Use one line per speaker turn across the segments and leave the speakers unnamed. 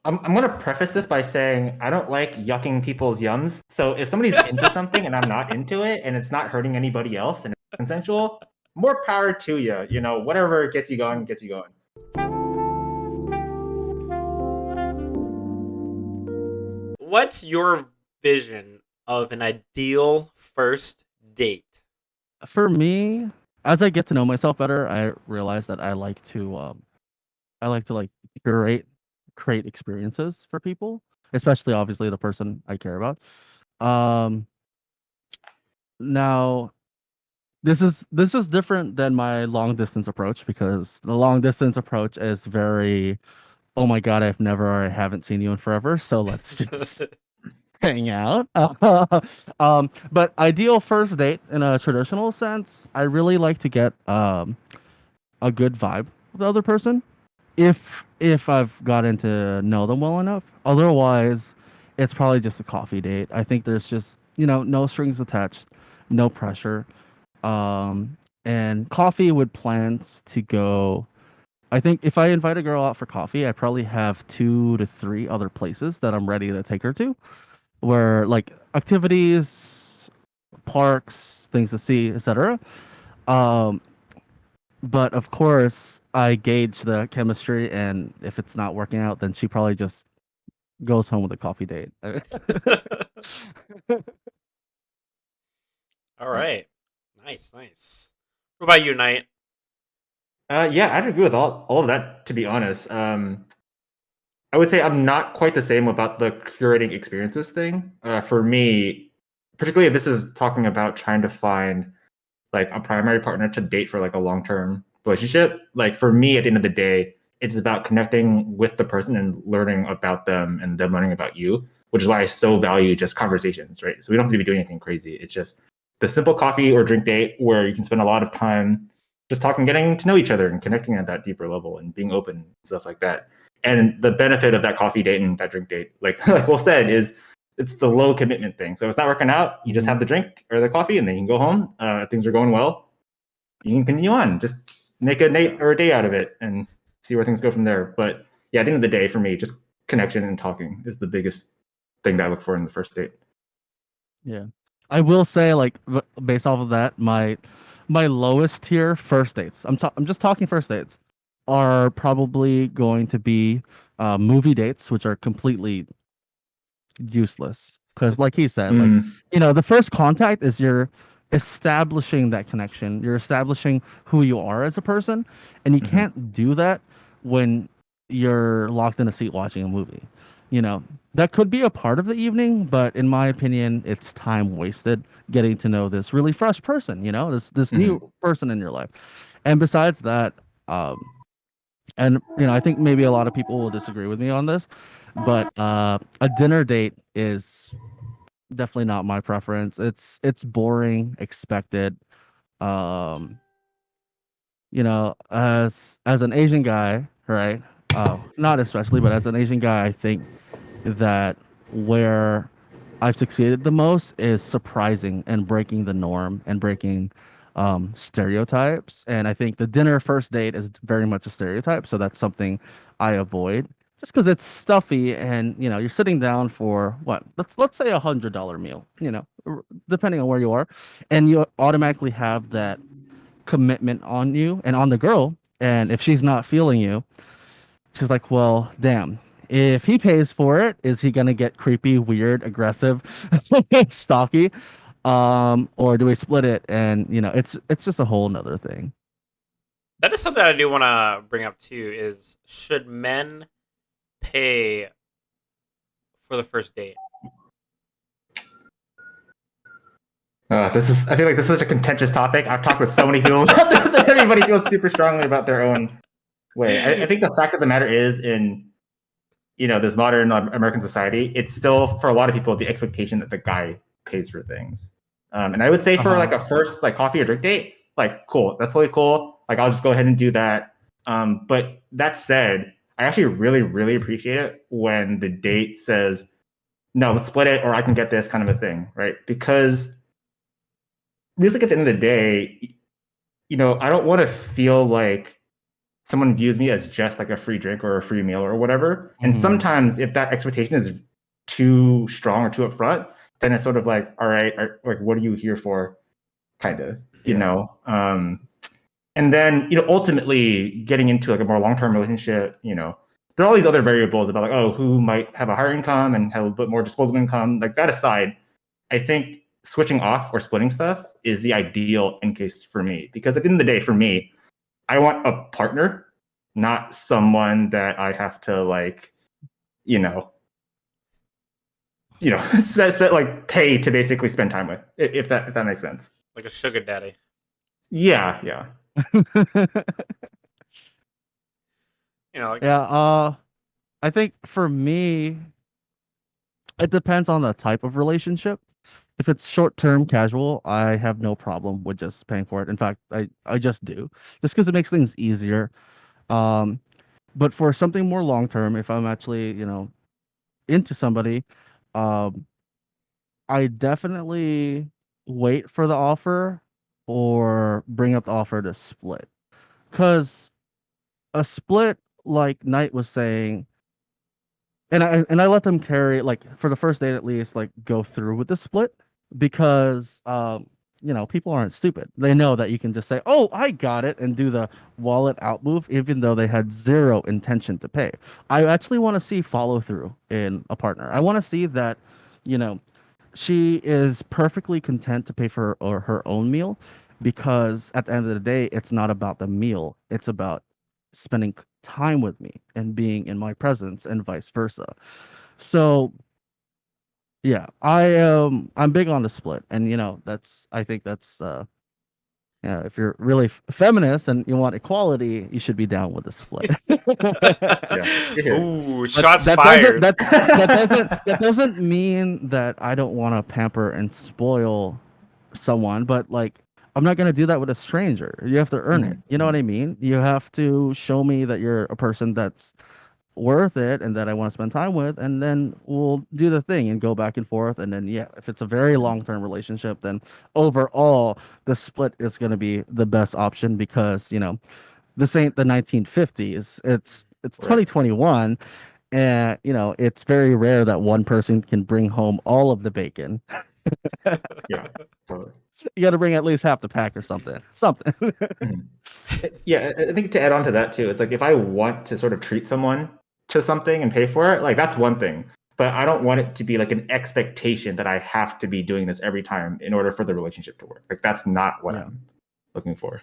I'm gonna preface this by saying I don't like yucking people's yums. So if somebody's into something and I'm not into it and it's not hurting anybody else and it's consensual, more power to you. You know, whatever gets you going, gets you going.
What's your vision of an ideal first date?
For me, as I get to know myself better, I realize that I like to like curate create experiences for people, especially obviously the person I care about. Um Now this is different than my long distance approach because the long distance approach is very, oh my god, I haven't seen you in forever, so let's just hang out. But ideal first date in a traditional sense, I really like to get a good vibe with the other person if I've gotten to know them well enough. Otherwise, it's probably just a coffee date. I think there's just, no strings attached, no pressure. Um, and coffee with plans to go. I think if I invite a girl out for coffee, I probably have 2 to 3 other places that I'm ready to take her to, where like activities, parks, things to see, etc. Um, but of course, I gauge the chemistry, and if it's not working out, then she probably just goes home with a coffee date.
All right. Nice, nice. What about you, Knight?
Yeah, I'd agree with all of that. To be honest, I would say I'm not quite the same about the curating experiences thing. For me, particularly if this is talking about trying to find like a primary partner to date for like a long-term relationship. Like for me, at the end of the day, it's about connecting with the person and learning about them and them learning about you, which is why I so value just conversations, right? So we don't have to be doing anything crazy. It's just the simple coffee or drink date where you can spend a lot of time just talking, getting to know each other and connecting at that deeper level and being open and stuff like that. And the benefit of that coffee date and that drink date, like Will said, is it's the low commitment thing. So if it's not working out, you just have the drink or the coffee and then you can go home. Things are going well. You can continue on. Just make a night or a day out of it and see where things go from there. But yeah, at the end of the day, for me, just connection and talking is the biggest thing that I look for in the first date.
Yeah, I will say, like, based off of that, my lowest tier first dates. I'm just talking first dates are probably going to be movie dates, which are completely useless because, like he said, like,
Mm,
the first contact is you're establishing that connection. You're establishing who you are as a person, and you
mm-hmm.
can't do that when you're locked in a seat watching a movie. That could be a part of the evening, but in my opinion, it's time wasted getting to know this really fresh person. This
Mm-hmm.
new person in your life. And besides that, um, and I think maybe a lot of people will disagree with me on this, but a dinner date is definitely not my preference. It's boring, expected. Um, as an Asian guy, right? Not especially, but as an Asian guy, I think that where I've succeeded the most is surprising and breaking the norm and breaking stereotypes. And I think the dinner first date is very much a stereotype, so that's something I avoid. Just because it's stuffy, and you're sitting down for what? Let's say $100 meal. Depending on where you are, and you automatically have that commitment on you and on the girl. And if she's not feeling you, she's like, well, damn. If he pays for it, is he gonna get creepy, weird, aggressive, stocky? Or do we split it? And it's just a whole nother thing.
That is something I do want to bring up too. Is should men pay for the first date?
I feel like this is such a contentious topic. I've talked with so many people about this, and everybody feels super strongly about their own way. I think the fact of the matter is, in this modern American society, it's still for a lot of people the expectation that the guy pays for things. And I would say
Uh
for
huh.
like a first like coffee or drink date, like cool, that's really cool. Like I'll just go ahead and do that. But that said, I actually really really appreciate it when the date says, "No, let's split it, or I can get this," kind of a thing, right? Because really, like at the end of the day, I don't want to feel like someone views me as just like a free drink or a free meal or whatever. And
Mhm.
sometimes if that expectation is too strong or too upfront, then it's sort of like, all right, like what are you here for? Kind of, you
Yeah.
know. And then, ultimately getting into like a more long-term relationship, there are all these other variables about like, oh, who might have a higher income and have a bit more disposable income. Like that aside, I think switching off or splitting stuff is the ideal end case for me. Because at the end of the day, for me, I want a partner, not someone that I have to like, you know, like pay to basically spend time with, if that makes sense.
Like a sugar daddy.
Yeah, yeah.
Like
Yeah, I think for me, it depends on the type of relationship. If it's short term casual, I have no problem with just paying for it. In fact, I just do, just because it makes things easier. Um, but for something more long term, if I'm actually, into somebody, um, I definitely wait for the offer or bring up the offer to split. Because a split, like Knight was saying, and I let them carry, like, for the first date at least, like, go through with the split, because people aren't stupid. They know that you can just say, "Oh, I got it," and do the wallet out move, even though they had zero intention to pay. I actually want to see follow through in a partner. I want to see that, you know, she is perfectly content to pay for her own meal, because at the end of the day, it's not about the meal. It's about spending time with me and being in my presence, and vice versa. So yeah, I'm big on the split, and I think that's if you're really feminist and you want equality, you should be down with the split.
Yeah, that's good here.
Ooh,
But
shots fired.
that doesn't mean that I don't want to pamper and spoil someone, but like, I'm not gonna do that with a stranger. You have to earn it. You know what I mean? You have to show me that you're a person that's worth it and that I want to spend time with, and then we'll do the thing and go back and forth. And then, yeah, if it's a very long term relationship, then overall the split is gonna be the best option, because this ain't the 1950s. It's
Right.
2021, and it's very rare that one person can bring home all of the bacon.
Yeah, totally.
You got to bring at least half the pack or something. Something.
Mhm. Yeah, I think to add on to that too, it's like if I want to sort of treat someone to something and pay for it, like that's one thing. But I don't want it to be like an expectation that I have to be doing this every time in order for the relationship to work. Like that's not what
Yeah.
I'm looking for.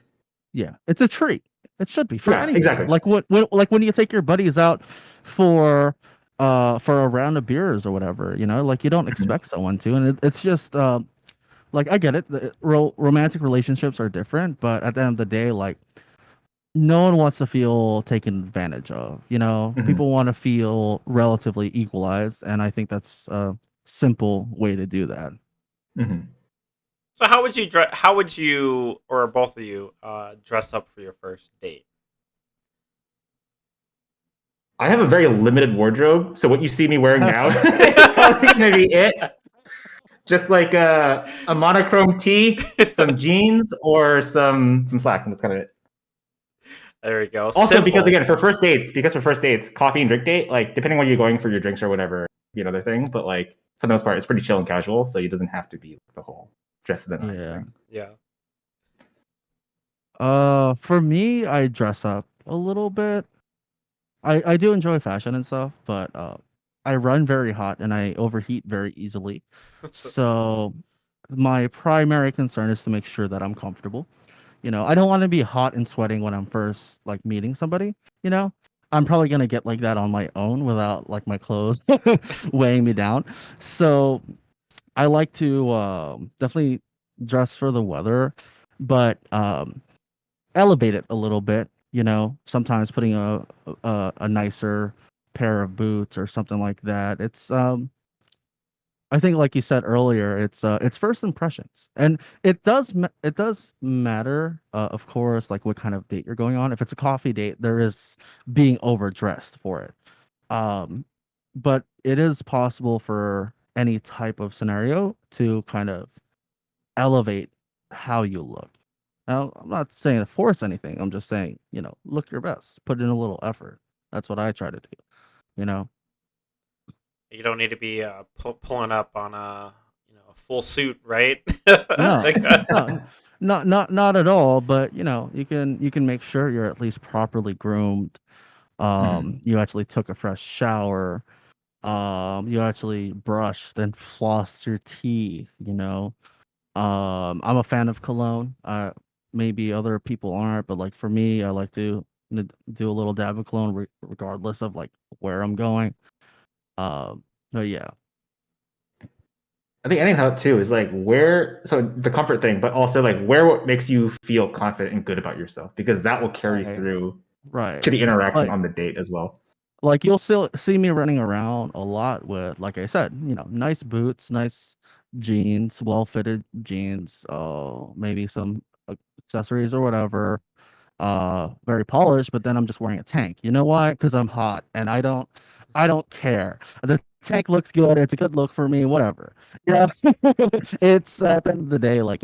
Yeah, it's a treat. It should be for
Yeah,
anything.
exactly.
Like when you take your buddies out for a round of beers or whatever, like, you don't expect someone to, and it's just like, I get it. The romantic relationships are different, but at the end of the day, like, no one wants to feel taken advantage of.
Mhm.
People want to feel relatively equalized, and I think that's a simple way to do that.
Mhm.
So how would you dress? How would you, or both of you, dress up for your first date?
I have a very limited wardrobe, so what you see me wearing now is probably gonna be it. Just like a monochrome tee, some jeans, or some slack, and that's kind of it.
There we go.
Also, because
Simple.
again, for first dates, coffee and drink date, like depending on where you're going for your drinks or whatever, be another thing. But like for the most part, it's pretty chill and casual, so it doesn't have to be the whole dress of the nines
Yeah.
thing.
Yeah.
For me, I dress up a little bit. I do enjoy fashion and stuff, but I run very hot and I overheat very easily. So my primary concern is to make sure that I'm comfortable. I don't want to be hot and sweating when I'm first, like, meeting somebody. You know, I'm probably gonna get like that on my own without, like, my clothes weighing me down. So I like to definitely dress for the weather, but elevate it a little bit. Sometimes putting a nicer pair of boots or something like that. It's I think, like you said earlier, it's first impressions, and it does matter, of course, like, what kind of date you're going on. If it's a coffee date, there is being overdressed for it. Um, but it is possible for any type of scenario to kind of elevate how you look. Now, I'm not saying to force anything. I'm just saying, look your best, put in a little effort. That's what I try to do. You know,
You don't need to be pulling up on a full suit, right?
no,
Like,
no, not at all. But you can make sure you're at least properly groomed.
Mhm.
You actually took a fresh shower. You actually brushed and flossed your teeth. I'm a fan of cologne. Maybe other people aren't, but like for me, I like to do a little dab of cologne regardless of like where I'm going. But yeah,
I think anything help too is like where, so the comfort thing, but also like where what makes you feel confident and good about yourself, because that will carry
right,
through
right.
to the interaction
Like
on the date as well.
you'll still see me running around a lot with, like I said, nice boots, nice jeans, well-fitted jeans, maybe some accessories or whatever. Very polished, but then I'm just wearing a tank. You know why? Because I'm hot and I don't care. The tank looks good, it's a good look for me, whatever. Yeah. It's at the end of the day, like,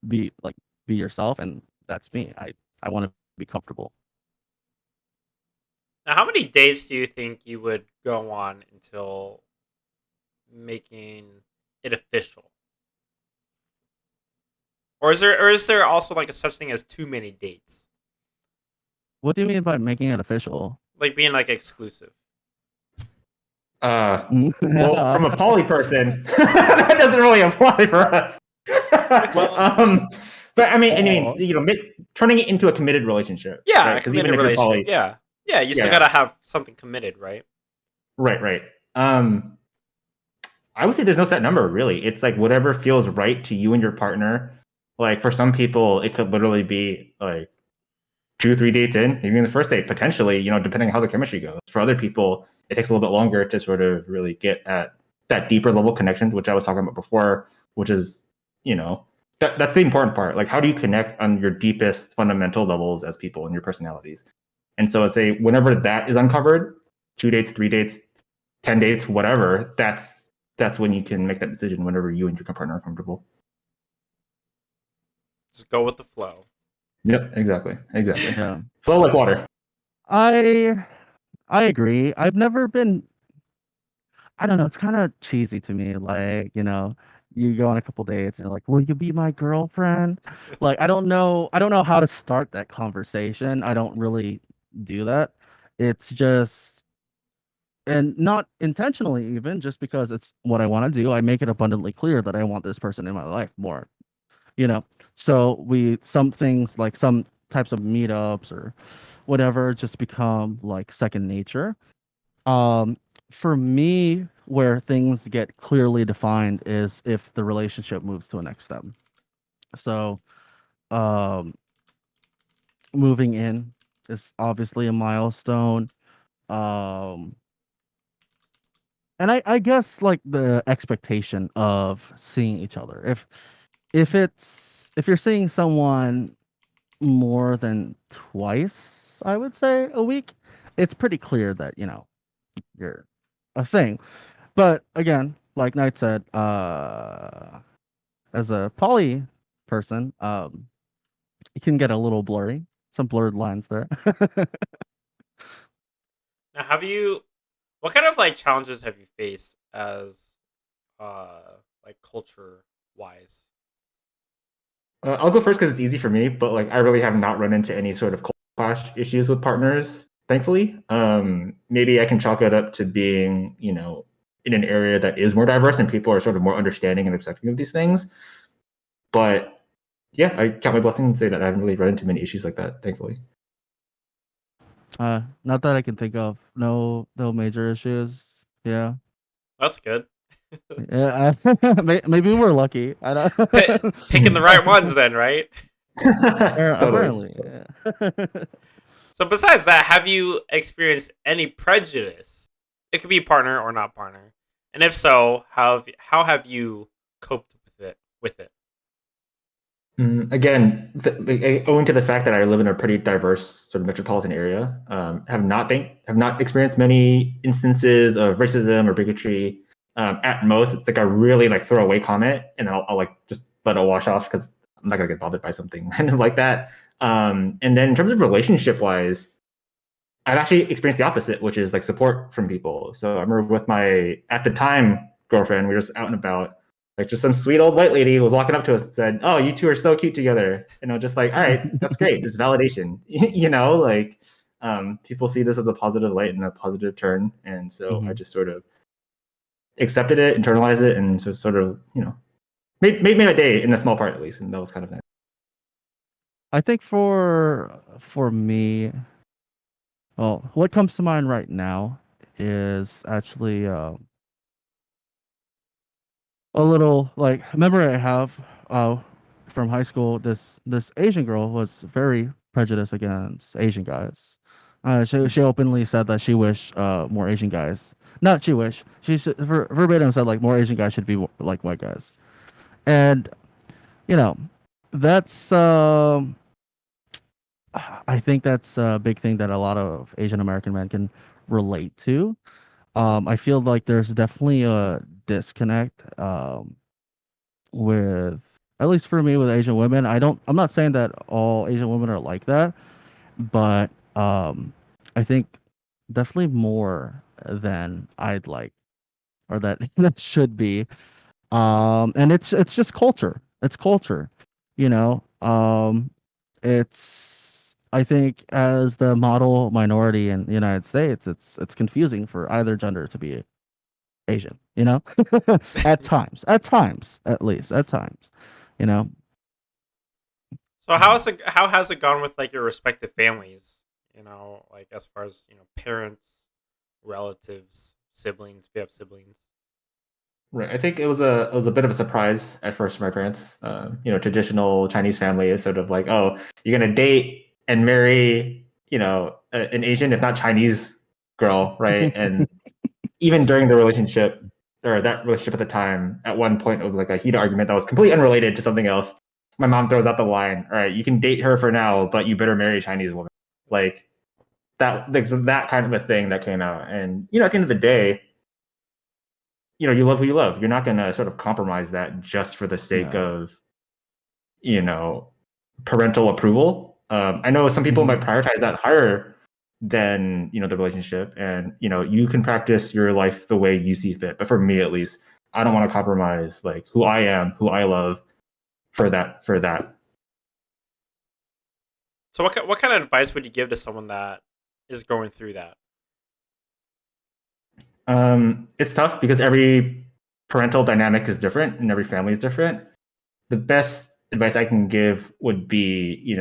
be like be yourself, and that's me. I want to be comfortable.
now, how many dates do you think you would go on until making it official? Or is there also like a such thing as too many dates?
What do you mean by making it official?
Like being like exclusive.
Well, from a poly person, that doesn't really apply for us.
Well,
But I mean,
Oh,
turning it into a committed relationship,
yeah,
right?
a
Because even
committed
if you're
relationship.
poly,
Yeah. Yeah, you still
yeah,
gotta have something committed, right?
right, right. Um, I would say there's no set number, really. It's like whatever feels right to you and your partner. Like for some people, it could literally be like 2, 3 dates in, maybe in the first date, potentially, depending on how the chemistry goes. For other people, it takes a little bit longer to sort of really get at that deeper level connection, which I was talking about before, which is, that's the important part. Like, how do you connect on your deepest fundamental levels as people and your personalities? And so I'd say whenever that is uncovered, 2 dates, 3 dates, 10 dates, whatever, that's when you can make that decision whenever you and your partner are comfortable.
Just go with the flow.
Yep, exactly.
yeah.
Flow like water.
I I agree. I've never been. I don't know. It's kind of cheesy to me. Like, you go on a couple dates and you're like, "Will you be my girlfriend?" Like, I don't know. I don't know how to start that conversation. I don't really do that. It's just, and not intentionally, even just because it's what I want to do. I make it abundantly clear that I want this person in my life more. You know. So some things like some types of meetups or whatever just become like second nature. Um, for me, where things get clearly defined is if the relationship moves to a next step. So, um, moving in is obviously a milestone. Um, and I guess like the expectation of seeing each other. If you're seeing someone more than twice, I would say a week, it's pretty clear that, you're a thing. But again, like Knight said, as a poly person, it can get a little blurry. Some blurred lines there.
Now, what kind of like challenges have you faced as uh like culture wise?
I'll go first because it's easy for me, but like I really have not run into any sort of clash issues with partners, thankfully. Maybe I can chalk it up to being, in an area that is more diverse and people are sort of more understanding and accepting of these things. But yeah, I count my blessings and say that I haven't really run into many issues like that, thankfully.
Not that I can think of. No, no major issues. Yeah.
That's good.
Yeah. Maybe we're lucky. I don't.
Picking the right ones then, right?
Totally.
Apparently. Yeah.
So besides that, have you experienced any prejudice? It could be partner or not partner. And if so, how have you coped with it?
Again, owing to the fact that I live in a pretty diverse sort of metropolitan area, have not experienced many instances of racism or bigotry. At most, it's like a really like throwaway comment, and I'll like just let it wash off because I'm not gonna get bothered by something random like that. And then in terms of relationship wise, I've actually experienced the opposite, which is like support from people. So I remember with my at the time girlfriend, we were just out and about. Like just some sweet old white lady was walking up to us and said, "Oh, you two are so cute together." And I was just like, "All right, that's great. Just validation." Like people see this as a positive light and a positive turn, and so I just sort of accepted it, internalized it, and so sort of made my day in a small part at least, and that was kind of nice.
I think for me, well, what comes to mind right now is actually a little like memory I have from high school. This Asian girl was very prejudiced against Asian guys. She openly said that she wished more Asian guys. Not she wished. Verbatim said like more Asian guys should be like white guys. And you know, that's I think that's a big thing that a lot of Asian American men can relate to. I feel like there's definitely a disconnect with, at least for me, with Asian women. I'm not saying that all Asian women are like that, but I think definitely more than I'd like, or that that should be. And it's just culture. It's culture, you know. It's I think as the model minority in the United States, it's confusing for either gender to be Asian, you know? At times, at least, at times, you know?
So how has it gone with like your respective families? Like as far as parents, relatives, siblings. If you have siblings.
Right. I think it was a bit of a surprise at first for my parents. Traditional Chinese family is sort of like, oh, you're gonna date and marry, an Asian, if not Chinese girl, right? And even during the relationship or that relationship at the time, at one point it was like a heated argument that was completely unrelated to something else. My mom throws out the line, all right, you can date her for now, but you better marry a Chinese woman. Like that kind of a thing that came out. And at the end of the day, you love who you love. You're not going to sort of compromise that just for the sake
Yeah.
of, you know, parental approval. I know some people might prioritize that higher than, the relationship, and, you can practice your life the way you see fit. But for me, at least, I don't want to compromise like who I am, who I love for that.
So what kind of advice would you give to someone that is going through that?
It's tough because every parental dynamic is different and every family is different. The best advice I can give would be,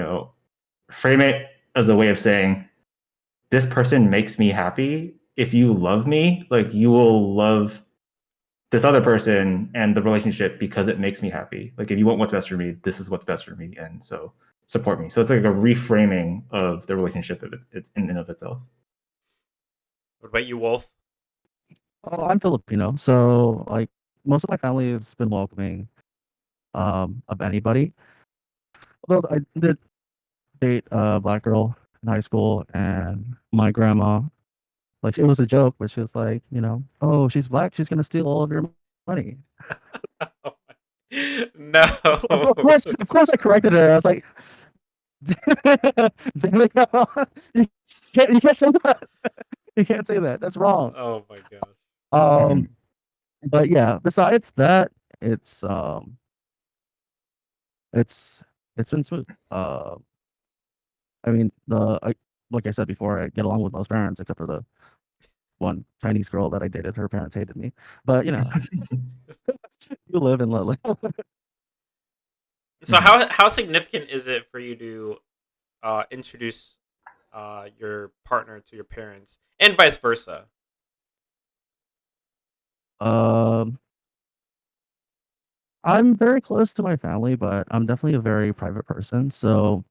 frame it as a way of saying, this person makes me happy. If you love me, like you will love this other person and the relationship because it makes me happy. Like if you want what's best for me, this is what's best for me. And so support me. So it's like a reframing of the relationship in and of itself.
What about you, Wolf?
Oh, I'm Filipino, so like most of my family has been welcoming of anybody. Although I did date a black girl in high school, and my grandma, like, it was a joke, but she was like, "Oh, she's black, she's gonna steal all of your money."
No.
Of course, I corrected her. I was like, "Damn it, grandma, you can't say that. You can't say that. That's wrong."
Oh my gosh.
Um, but yeah, besides that, it's it's it's been smooth. I mean, like I said before, I get along with most parents except for the one Chinese girl that I dated. Her parents hated me, but you live and let live.
So how significant is it for you to introduce your partner to your parents and vice versa?
Um, I'm very close to my family, but I'm definitely a very private person, so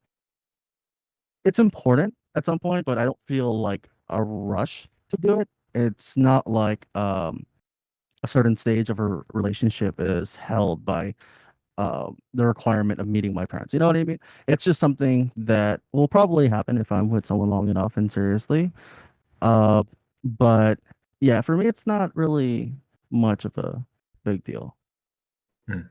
it's important at some point, but I don't feel like a rush to do it. It's not like a certain stage of a relationship is held by the requirement of meeting my parents. You know what I mean? It's just something that will probably happen if I'm with someone long enough and seriously. Uh, but yeah, for me, it's not really much of a big deal.
Hmm.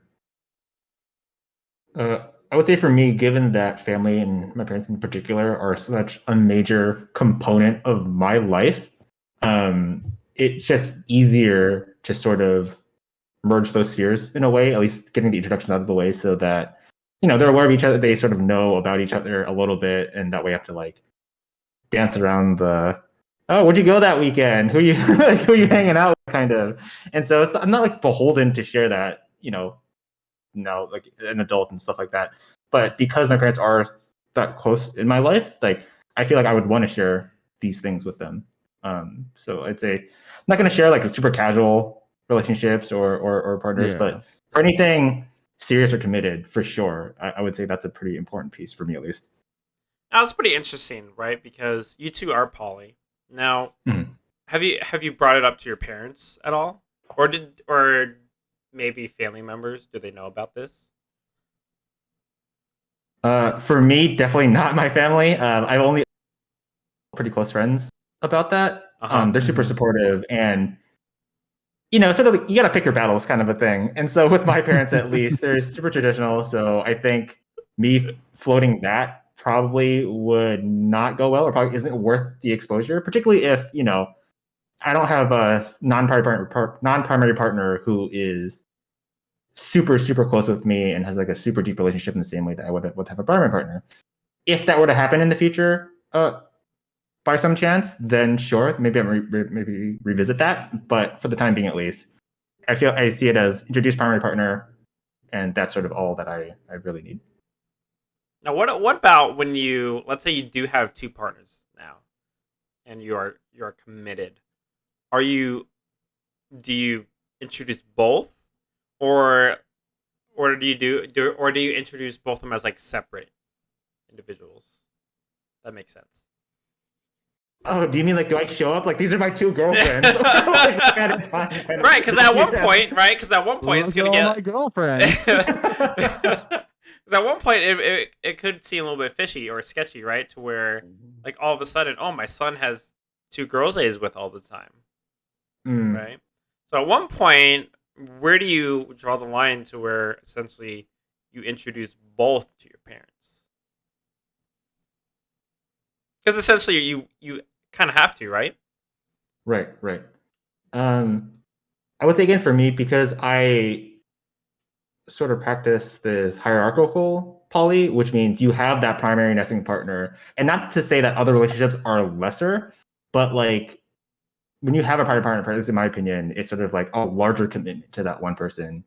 I I would say for me, given that family and my parents in particular are such a major component of my life, it's just easier to sort of merge those spheres in a way, at least getting the introductions out of the way so that, they're aware of each other, they sort of know about each other a little bit, and that way I have to like dance around the, oh, where'd you go that weekend? Who you like, who you hanging out with, kind of. And so I'm not like beholden to share that, like an adult and stuff like that. But because my parents are that close in my life, like I feel like I would want to share these things with them. So I'd say I'm not going to share like super casual relationships or partners,
Yeah.
but for anything serious or committed, for sure, I would say that's a pretty important piece for me at least.
Now, it's pretty interesting, right? Because you two are poly. Now,
Mhm.
have you brought it up to your parents at all, or maybe family members? Do they know about this?
For me, definitely not my family. I've only pretty close friends about that.
Uh huh.
They're super
Mhm.
supportive, and sort of like, you got to pick your battles, kind of a thing. And so with my parents, at least, they're super traditional. So I think me floating that probably would not go well, or probably isn't worth the exposure, particularly if I don't have a non-primary partner who is super super close with me and has like a super deep relationship in the same way that I would have a primary partner. If that were to happen in the future, by some chance, then sure, maybe maybe revisit that. But for the time being, at least, I see it as introduce primary partner, and that's sort of all that I really need.
Now, what about when let's say you do have two partners now, and you are committed? Are you Do you introduce both, or do you introduce both of them as like separate individuals? That makes sense.
Oh, do you mean like do I show up like these are my two girlfriends? Like, at a time, kind of-
Right, because at one
Yeah.
point, right? Because at one point it's
Look at
gonna
all my
get.
girlfriends.
Because at one point it could seem a little bit fishy or sketchy, right? To where like all of a sudden, oh, my son has two girls that he's with all the time,
Mm,
right? So at one point, where do you draw the line to where essentially you introduce both to your parents? Because essentially you kind of have to, right?
right, right. Um, I would say again for me because I sort of practice this hierarchical poly, which means you have that primary nesting partner, and not to say that other relationships are lesser, but like when you have a primary partner, at least in my opinion, it's sort of like a larger commitment to that one person,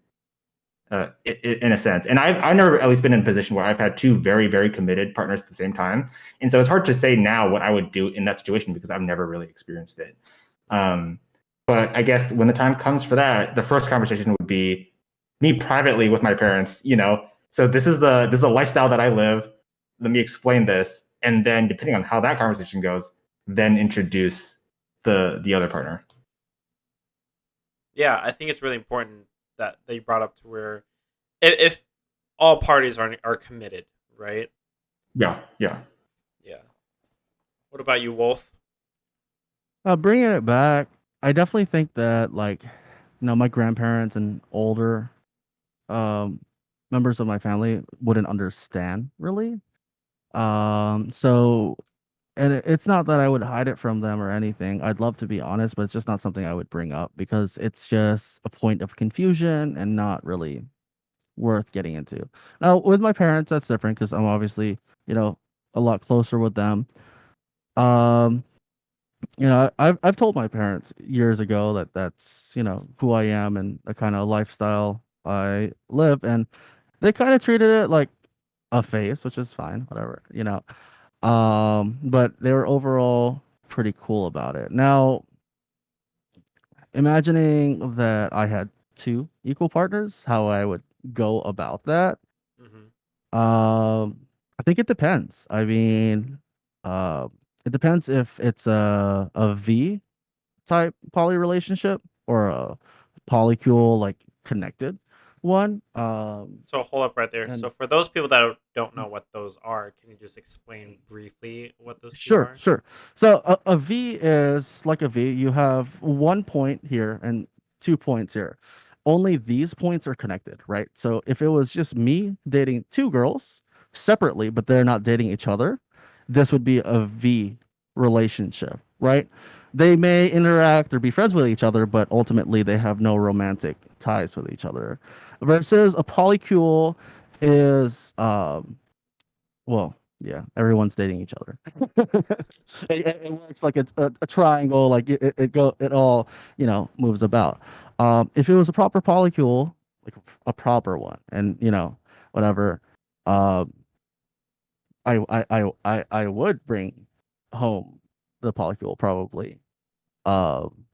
in a sense. And I've never at least been in a position where I've had two very very committed partners at the same time, and so it's hard to say now what I would do in that situation because I've never really experienced it. Um, but I guess when the time comes for that, the first conversation would be me privately with my parents. So this is the lifestyle that I live. Let me explain this, and then depending on how that conversation goes, then introduce the other partner.
Yeah, I think it's really important that you brought up to where if all parties are committed, right?
Yeah, yeah.
Yeah. What about you, Wolf?
Bringing it back, I definitely think that like, my grandparents and older um members of my family wouldn't understand really. So and it's not that I would hide it from them or anything. I'd love to be honest, but it's just not something I would bring up because it's just a point of confusion and not really worth getting into. Now, with my parents, that's different because I'm obviously, you know, a lot closer with them. Um, I've told my parents years ago that that's, who I am and the kind of lifestyle I live, and they kind of treated it like a phase, which is fine, whatever. But they were overall pretty cool about it. Now, imagining that I had two equal partners, how I would go about that.
Mm-hmm.
I think it depends. I mean, uh, it depends if it's a V type poly relationship or a polycule like connected one.
So hold up right there.
And
So for those people that don't know what those are, can you just explain briefly what those two
sure,
are?
sure. So a V is like a V. You have one point here and 2 points here. only these points are connected, right? So if it was just me dating two girls separately, but they're not dating each other, this would be a V relationship, right? They may interact or be friends with each other, but ultimately they have no romantic ties with each other. Versus a polycule is, well, yeah, everyone's dating each other. It works like a triangle, like it all moves about. If it was a proper polycule, like a proper one, and whatever, uh, I would bring home the polycule probably. Um,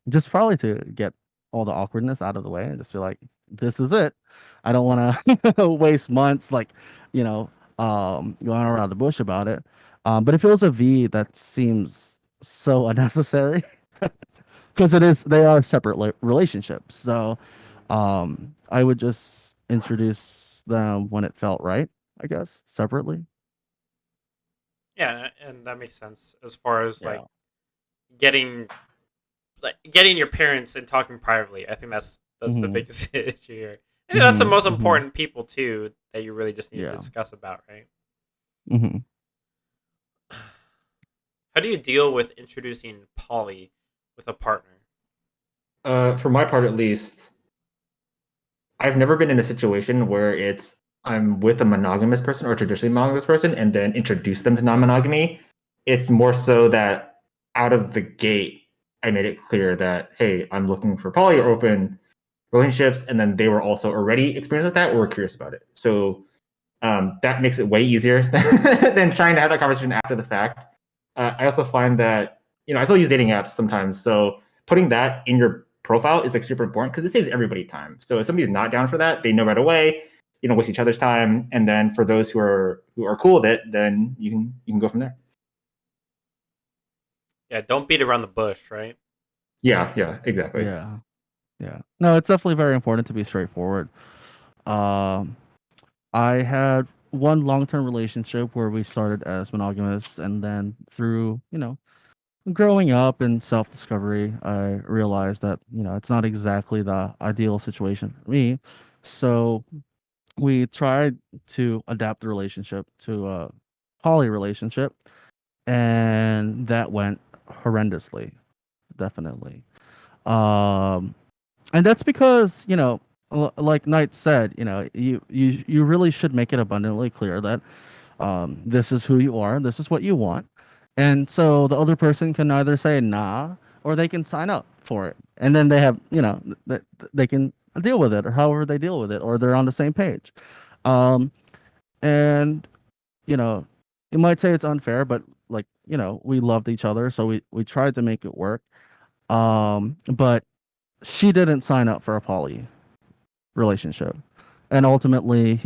just probably to get all the awkwardness out of the way and just be like, this is it. I don't want to waste months like, you know, going around the bush about it. But if it was a V, that seems so unnecessary because they are separate relationships. So, I would just introduce them when it felt right, I guess, separately.
Yeah, and that makes sense as far as
Yeah.
getting getting your parents and talking privately. I think that's the
Hmm.
biggest issue here. I think that's the most
Hmm.
important people too that you really just need to
Yeah.
discuss about, right?
Hmm.
How do you deal with introducing poly with a partner?
For my part, at least, I've never been in a situation where I'm with a monogamous person or traditionally monogamous person and then introduce them to non-monogamy. It's more so that out of the gate, I made it clear that, hey, I'm looking for poly or open relationships, and then they were also already experienced with that or were curious about it. So that makes it way easier than trying to have that conversation after the fact. I also find that I still use dating apps sometimes, so putting that in your profile is like super important because it saves everybody time. So if somebody's not down for that, they know right away. You don't waste each other's time, and then for those who are cool with it, then you can go from there.
Yeah, don't beat around the bush, right?
Yeah, exactly.
Yeah. Yeah. No, it's definitely very important to be straightforward. Um, I had one long-term relationship where we started as monogamous, and then through, growing up and self-discovery, I realized that, it's not exactly the ideal situation for me. So we tried to adapt the relationship to a poly relationship, and that went horrendously, definitely. Um, and that's because like Knight said, you really should make it abundantly clear that this is who you are, this is what you want, and so the other person can either say nah or they can sign up for it, and then they have that they can deal with it or however they deal with it, or they're on the same page. um and you know you might say it's unfair, but like we loved each other, so we tried to make it work. But she didn't sign up for a poly relationship, and ultimately,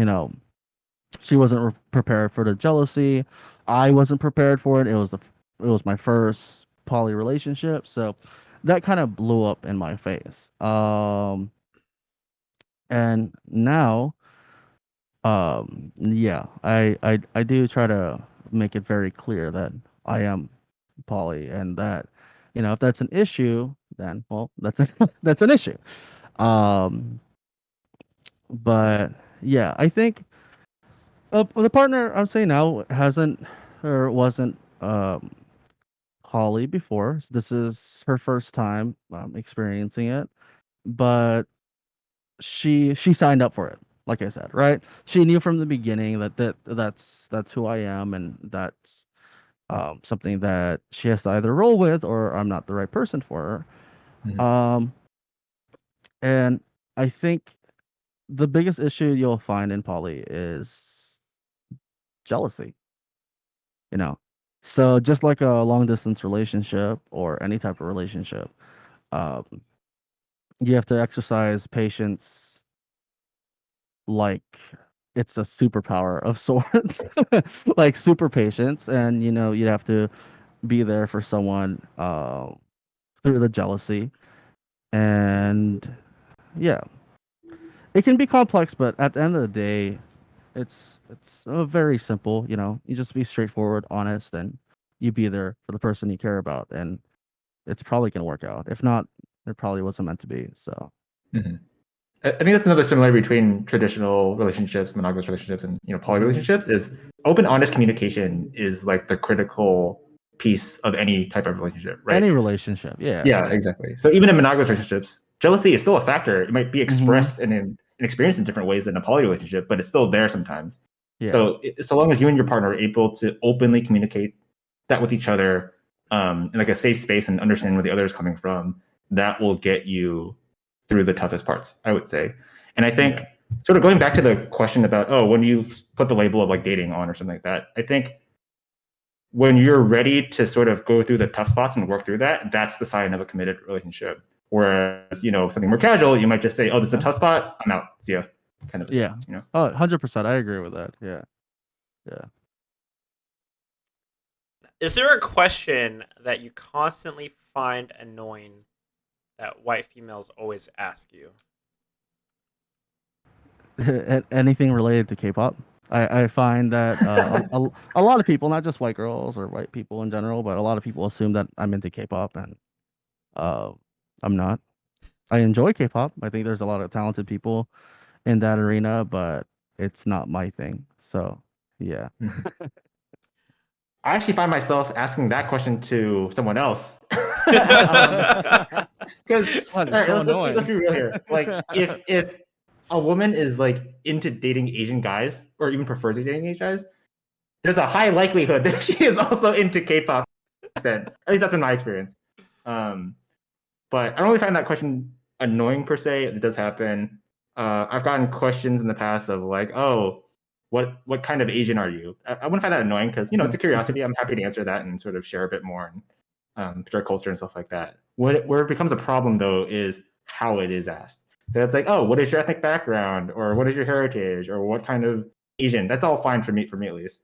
she wasn't prepared for the jealousy. I wasn't prepared for it. It was my first poly relationship, so that kind of blew up in my face. And now, yeah, I do try to make it very clear that I am poly, and that if that's an issue, then well, that's an issue. Um, but yeah, I think the partner I'm saying now hasn't or wasn't Holly before. This is her first time experiencing it, but she signed up for it. Like I said, right? She knew from the beginning that's who I am, and that's something that she has to either roll with, or I'm not the right person for her.
Mhm.
And I think the biggest issue you'll find in poly is jealousy. you know so just like a long distance relationship or any type of relationship, um you have to exercise patience like it's a superpower of sorts. Like super patience, and you'd have to be there for someone through the jealousy. And yeah, it can be complex, but at the end of the day, it's very simple. You just be straightforward, honest, and you be there for the person you care about, and it's probably gonna work out. If not, it probably wasn't meant to be. So
Mhm. I think that's another similarity between traditional relationships, monogamous relationships, and poly relationships is open, honest communication is like the critical piece of any type of relationship, right?
Any relationship, yeah.
Yeah, exactly. So even in monogamous relationships, jealousy is still a factor. It might be
Mm-hmm.
expressed and experienced in different ways than a poly relationship, but it's still there sometimes.
Yeah.
So so long as you and your partner are able to openly communicate that with each other in like a safe space and understand where the other is coming from, that will get you through the toughest parts, I would say. And I think sort of going back to the question about, when you put the label of like dating on or something like that, I think when you're ready to sort of go through the tough spots and work through that, that's the sign of a committed relationship. Whereas, something more casual, you might just say, "Oh, this is a tough spot. I'm out. See ya." Kind of.
Yeah. Oh, 100%. I agree with that. Yeah.
Is there a question that you constantly find annoying that white females always ask you?
Anything related to K-pop. I find that a lot of people, not just white girls or white people in general, but a lot of people assume that I'm into K-pop, and I'm not. I enjoy K-pop. I think there's a lot of talented people in that arena, but it's not my thing. So, yeah.
I actually find myself asking that question to someone else. Because let's be real here. Like, if a woman is like into dating Asian guys or even prefers to dating Asian guys, there's a high likelihood that she is also into K-pop. Then, at least that's been my experience. But I don't really find that question annoying per se. It does happen. I've gotten questions in the past of like, "Oh, what kind of Asian are you?" I wouldn't find that annoying because it's a curiosity. I'm happy to answer that and sort of share a bit more and their culture and stuff like that. Where it becomes a problem though is how it is asked. So it's like, "Oh, what is your ethnic background, or what is your heritage, or what kind of Asian?" That's all fine for me at least.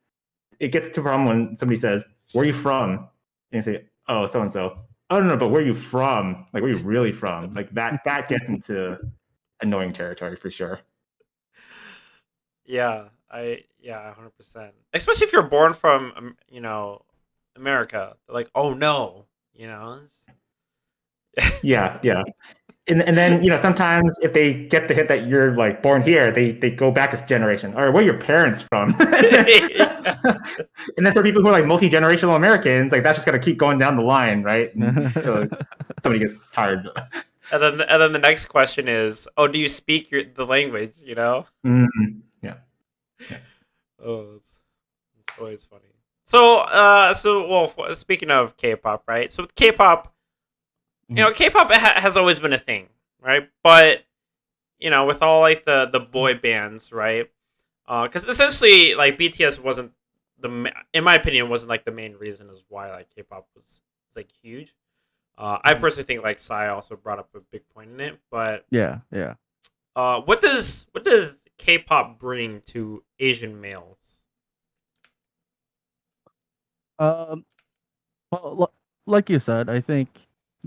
It gets to a problem when somebody says, "Where are you from?" and you say, "Oh, so and so." "Oh, no, but where are you from? Like, where are you really from?" Like that gets into annoying territory for sure.
Yeah, 100%. Especially if you're born from America. They're like, "Oh no,"
Yeah. And then sometimes if they get the hit that you're like born here, they go back a generation. Or where are your parents from? And then for people who are like multi-generational Americans, like that's just gonna keep going down the line, right? Until somebody gets tired.
And then the next question is, "Oh, do you speak the language?"
Mm-hmm. Yeah.
Oh, it's always funny. So, speaking of K-pop, right? So with K-pop, K-pop has always been a thing, right? But with all like the boy bands, right? Because essentially, like BTS wasn't in my opinion, wasn't like the main reason as why like K-pop was like huge. I personally think like Psy also brought up a big point in it, but
yeah.
What does K-pop bring to Asian males?
Well, like you said, I think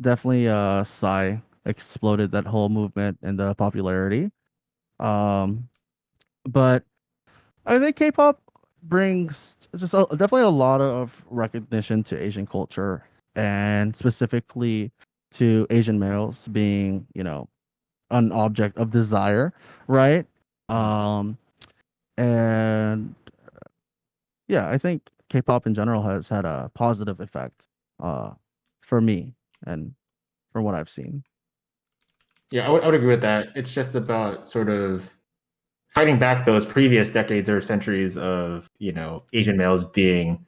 definitely Psy exploded that whole movement and the popularity. But I think K-pop brings just definitely a lot of recognition to Asian culture, and specifically to Asian males being, an object of desire, right? And yeah, I think K-pop in general has had a positive effect for me and from what I've seen.
Yeah, I would agree with that. It's just about sort of fighting back those previous decades or centuries of Asian males being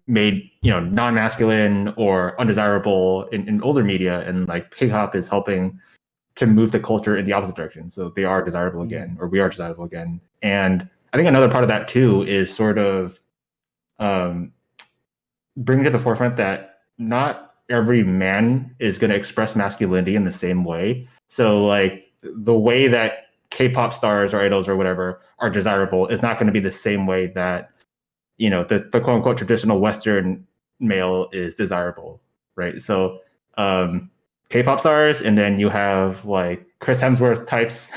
made non-masculine or undesirable in older media, and like K-pop is helping to move the culture in the opposite direction. So they are desirable again, or we are desirable again. And I think another part of that too is sort of bringing to the forefront that not every man is going to express masculinity in the same way. So like the way that K-pop stars or idols or whatever are desirable is not going to be the same way that the quote unquote traditional Western male is desirable, right? So K-pop stars, and then you have like Chris Hemsworth types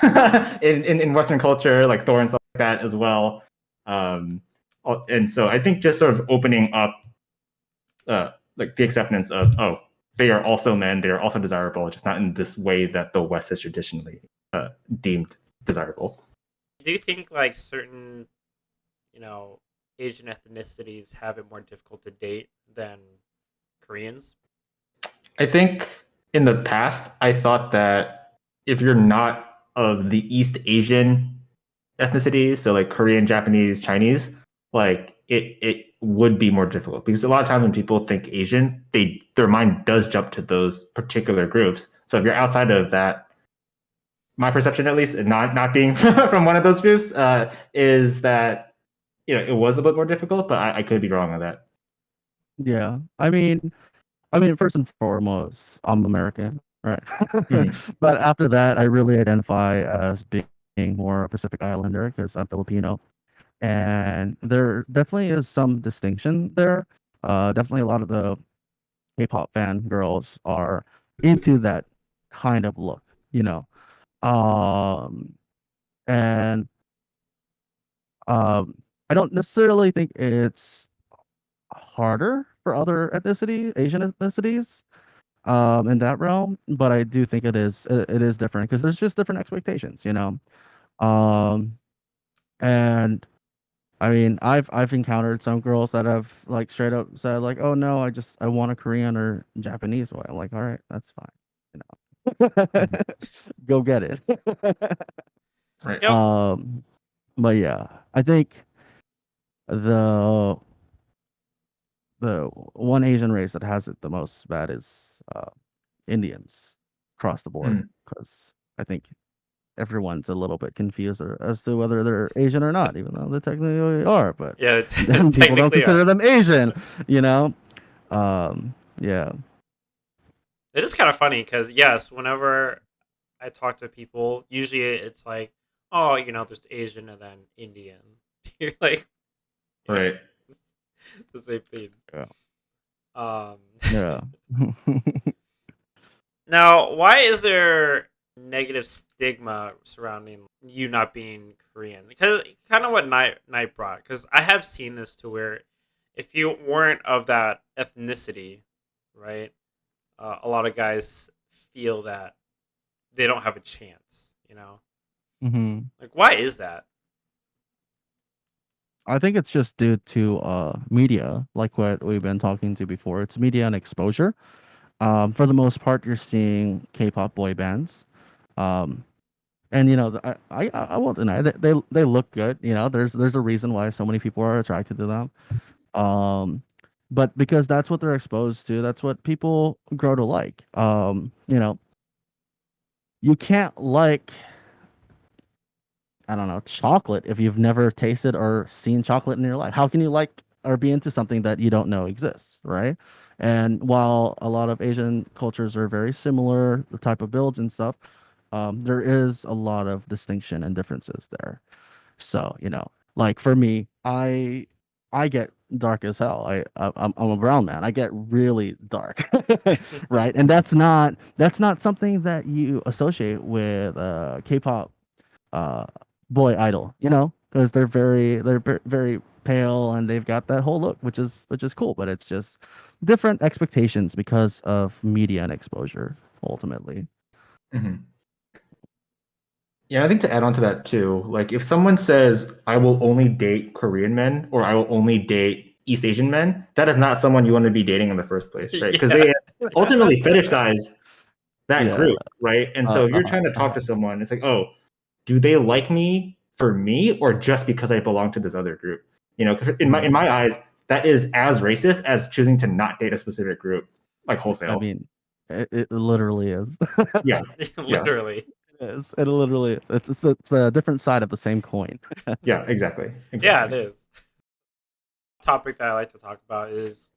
in Western culture, like Thor and stuff like that as well. And so I think just sort of opening up like the acceptance of, oh, they are also men. They are also desirable, just not in this way that the West has traditionally deemed desirable.
Do you think like certain, you know, Asian ethnicities have it more difficult to date than Koreans?
I think in the past, I thought that if you're not of the East Asian ethnicity, so like Korean, Japanese, Chinese, like it would be more difficult because a lot of times when people think Asian, their mind does jump to those particular groups. So if you're outside of that, my perception at least, and not being from one of those groups, is that it was a bit more difficult, but I could be wrong on that.
Yeah. First and foremost, I'm American, right?
Mhm.
But after that, I really identify as being more Pacific Islander because I'm Filipino. And there definitely is some distinction there. Definitely a lot of the K-pop fan girls are into that kind of look, you know. Um, and um, I don't necessarily think it's harder for other Asian ethnicities, in that realm, but I do think it is different because there's just different expectations, you know. Um, and I've encountered some girls that have like straight up said like, "Oh no, I want a Korean or Japanese boy." I'm like, "All right, that's fine, you know,
Mhm.
go get it."
Right.
Yep.
But yeah, I think the the one Asian race that has it the most bad is Indians across the board
Mm.
because I think everyone's a little bit confused as to whether they're Asian or not, even though they technically are. But
Yeah,
then people don't
technically
consider
are.
them Asian, you know. Yeah,
It is kind of funny because yes, whenever I talk to people, usually it's like, oh, you know, there's Asian and then Indian. You're like, yeah,
Right.
the same thing.
yeah,
Um,
yeah.
now, why is there negative stigma surrounding you not being Korean? Because kind of what Night brought. Because I have seen this to where if you weren't of that ethnicity, right, a lot of guys feel that they don't have a chance. You know,
hmm
like why is that?
I think it's just due to media, like what we've been talking to before. It's media and exposure. For the most part, you're seeing K-pop boy bands. Um, and you know, I won't deny that they look good. You know, there's a reason why so many people are attracted to them. Um, but because that's what they're exposed to, that's what people grow to like. You know, you can't like, I don't know, chocolate if you've never tasted or seen chocolate in your life. How can you like or be into something that you don't know exists, right? And while a lot of Asian cultures are very similar, the type of builds and stuff, there is a lot of distinction and differences there. So, you know, like for me, I get dark as hell. I'm a brown man. I get really dark, right? And that's not something that you associate with K-pop uh boy idol, you know, because very pale and they've got that whole look, which is cool, but it's just different expectations because of media and exposure ultimately.
Mhm. Yeah, I think to add on to that too, like if someone says, I will only date Korean men or I will only date East Asian men, that is not someone you want to be dating in the first place, right? Because
Yeah,
they ultimately fetishize that
Yeah.
group, right? And so if you're trying to talk
Uh-huh.
to someone, it's like, oh, do they like me for me or just because I belong to this other group? 'Cause in my
Mhm.
in my eyes, that is as racist as choosing to not date a specific group, like
I
wholesale.
mean, it literally is.
Yeah, yeah,
literally.
It is. It literally is. It's a different side of the same coin.
yeah, exactly,
Yeah, it
exactly.
is. Topic that I like to talk about is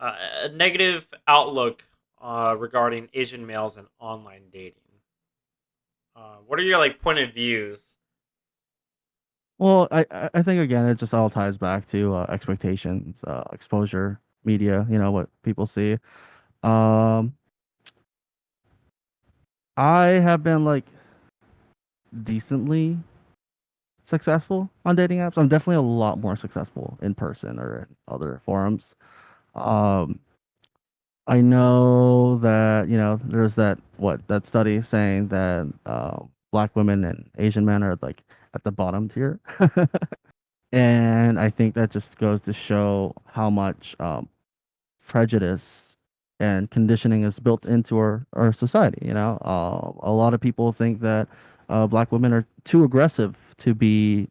a negative outlook regarding Asian males and online dating. What are your like point of views?
Well, I think again, it just all ties back to expectations, exposure, media. You know what people see. Um, I have been like decently successful on dating apps. I'm definitely a lot more successful in person or in other forums. Um, I know that there's that study saying that black women and Asian men are like at the bottom tier, and I think that just goes to show how much prejudice and conditioning is built into our society. A lot of people think that black women are too aggressive to be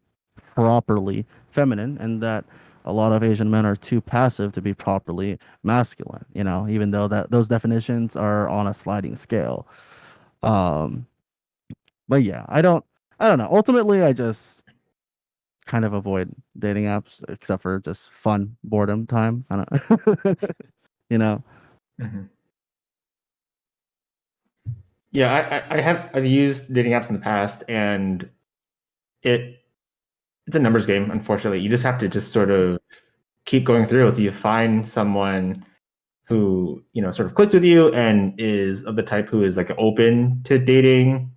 properly feminine, and that a lot of Asian men are too passive to be properly masculine. Even though that those definitions are on a sliding scale. Um, but yeah, I don't know. Ultimately, I just kind of avoid dating apps except for just fun boredom time. I don't, you know.
Mhm. Yeah, I've used dating apps in the past, and it it's a numbers game. Unfortunately, you just have to just sort of keep going through until you find someone who sort of clicks with you and is of the type who is like open to dating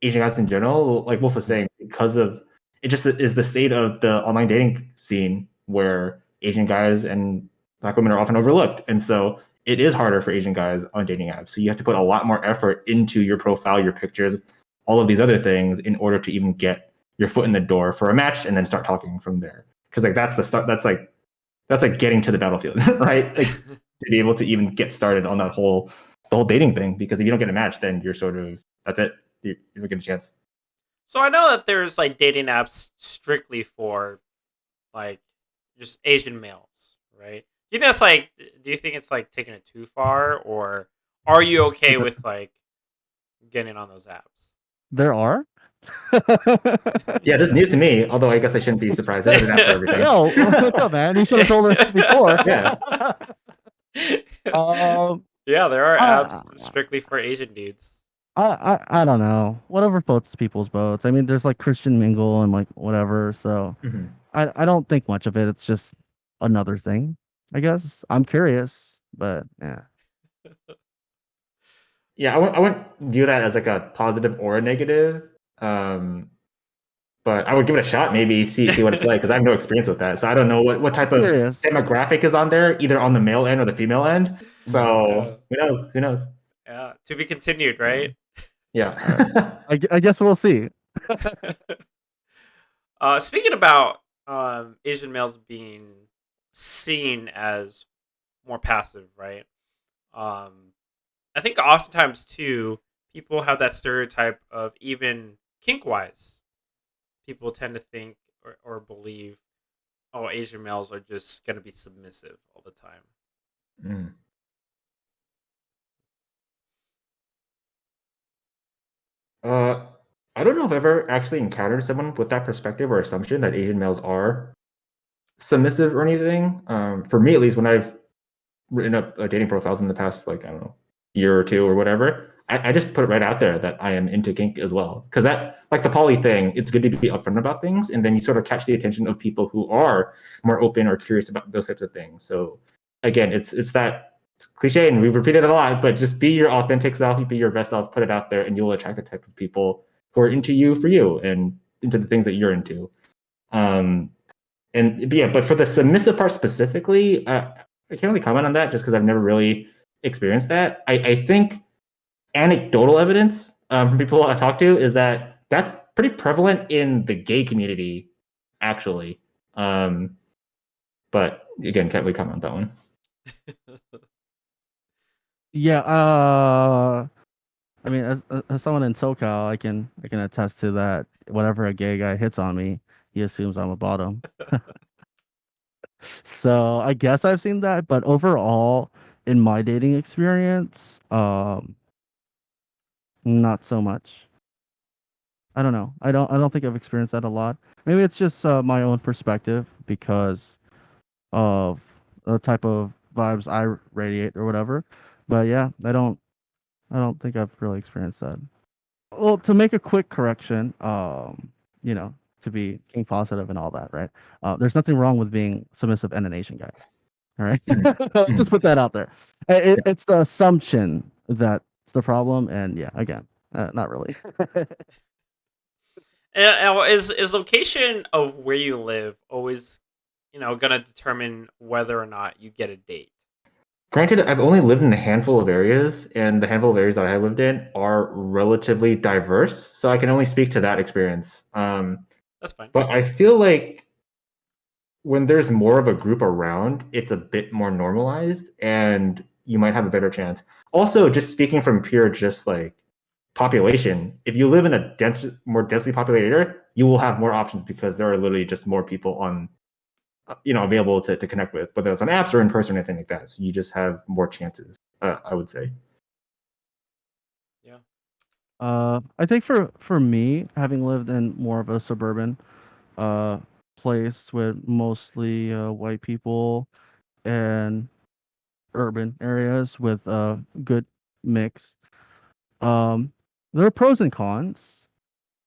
Asian guys in general. Like Wolf was saying, because of it just is the state of the online dating scene where Asian guys and black women are often overlooked, and so it is harder for Asian guys on dating apps. So you have to put a lot more effort into your profile, your pictures, all of these other things in order to even get your foot in the door for a match, and then start talking from there. Because like that's the start. That's like getting to the battlefield, right? Like to be able to even get started on the whole dating thing. Because if you don't get a match, then you're sort of that's it. You don't get a chance.
So I know that there's like dating apps strictly for like just Asian males, right? Do you think that's like? Do you think it's like taking it too far, or are you okay with like getting on those apps?
There are.
Yeah, this is news to me. Although I guess I shouldn't be surprised. There's an app for everything.
Yo, what's up, man? You should have told us before.
Yeah.
um,
Yeah, there are apps
I,
strictly for Asian dudes.
I don't know. Whatever floats people's boats. I mean, there's like Christian Mingle and like whatever. So
Mhm.
I don't think much of it. It's just another thing, I guess. I'm curious, but yeah.
Yeah, I wouldn't view that as like a positive or a negative. Um, but I would give it a shot, maybe see what it's like, because I have no experience with that. So I don't know what type of
Curious.
demographic is on there, either on the male end or the female end.
Yeah.
So who knows? Who knows?
Yeah, to be continued,
Um,
right?
yeah.
I guess we'll see.
Speaking about Asian males being seen as more passive, right? Um, I think oftentimes too, people have that stereotype of even kink wise. People tend to think or believe, oh, Asian males are just gonna be submissive all the time.
Mm. Uh, I don't know if I've ever actually encountered someone with that perspective or assumption that Asian males are submissive or anything. For me, at least, when I've written up dating profiles in the past, like I don't know, year or two or whatever, I just put it right out there that I am into kink as well. Because that, like the poly thing, it's good to be upfront about things, and then you sort of catch the attention of people who are more open or curious about those types of things. So again, it's that it's cliche, and we repeat it a lot, but just be your authentic self, be your best self, put it out there, and you will attract the type of people who are into you for you and into the things that you're into. Um, but for the submissive part specifically, I can't really comment on that just because I've never really experienced that. I think anecdotal evidence from people I talk to is that that's pretty prevalent in the gay community, actually. But again, can't really comment on that one.
Yeah, I mean, as someone in SoCal, I can attest to that. Whenever a gay guy hits on me, he assumes I'm a bottom. So I guess I've seen that, but overall, in my dating experience, not so much. I don't know. I don't think I've experienced that a lot. Maybe it's just my own perspective because of the type of vibes I radiate or whatever. But yeah, I don't think I've really experienced that. Well, to make a quick correction, you know, to be king positive and all that, right? There's nothing wrong with being submissive and an Asian guy. All right, just put that out there. It's the assumption that's the problem, and yeah, again, not really.
And is location of where you live always, gonna determine whether or not you get a date?
Granted, I've only lived in a handful of areas, and the handful of areas that I lived in are relatively diverse, so I can only speak to that experience.
That's fine.
But I feel like when there's more of a group around, it's a bit more normalized, and you might have a better chance. Also, just speaking from pure just like population, if you live in a more densely populated area, you will have more options because there are literally just more people on, available to connect with, whether it's on apps or in person or anything like that. So you just have more chances, I would say.
Yeah.
I think for me, having lived in more of a suburban uh place with mostly white people and urban areas with a good mix, um, there are pros and cons.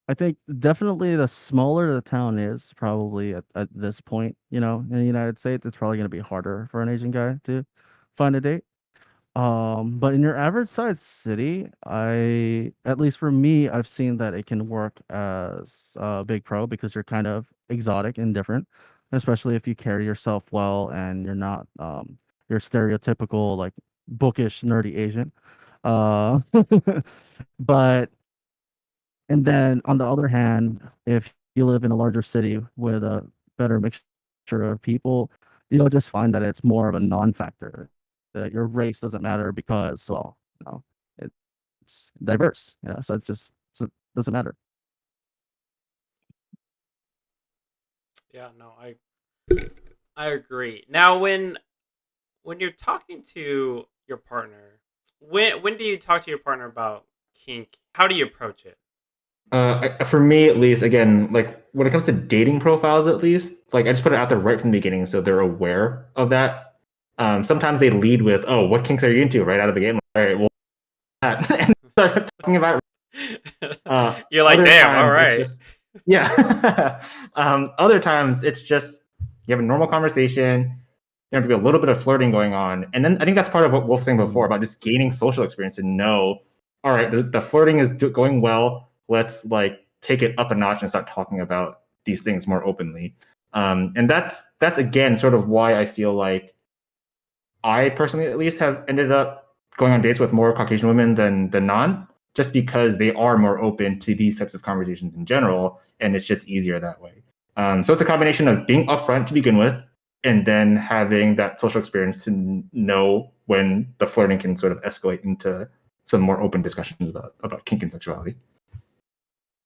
I think definitely the smaller the town is, probably at this point, in the United States, it's probably going to be harder for an Asian guy to find a date. But in your average size city, at least for me, I've seen that it can work as a big pro because you're kind of exotic and different, especially if you carry yourself well and you're not your stereotypical like bookish nerdy Asian. Uh, but and then on the other hand, if you live in a larger city with a better mixture of people, you'll just find that it's more of a non-factor. That your race doesn't matter because, well, it's diverse. So it doesn't matter.
Yeah. No, I agree. Now, when you're talking to your partner, when do you talk to your partner about kink? How do you approach it?
For me, at least, again, like when it comes to dating profiles, at least, like I just put it out there right from the beginning, so they're aware of that. Sometimes they lead with, "Oh, what kinks are you into?" Right out of the game. All right, well, that and start talking about.
You're like,
Other
damn, all
times it's
right.
just, yeah. Other times it's just you have a normal conversation. There have to be a little bit of flirting going on, and then I think that's part of what Wolf was saying before about just gaining social experience and know, all right, the flirting is going well. Let's like take it up a notch and start talking about these things more openly. And that's again sort of why I feel like I personally at least have ended up going on dates with more Caucasian women than non, just because they are more open to these types of conversations in general, and it's just easier that way. So it's a combination of being upfront to begin with, and then having that social experience to know when the flirting can sort of escalate into some more open discussions about kink and sexuality.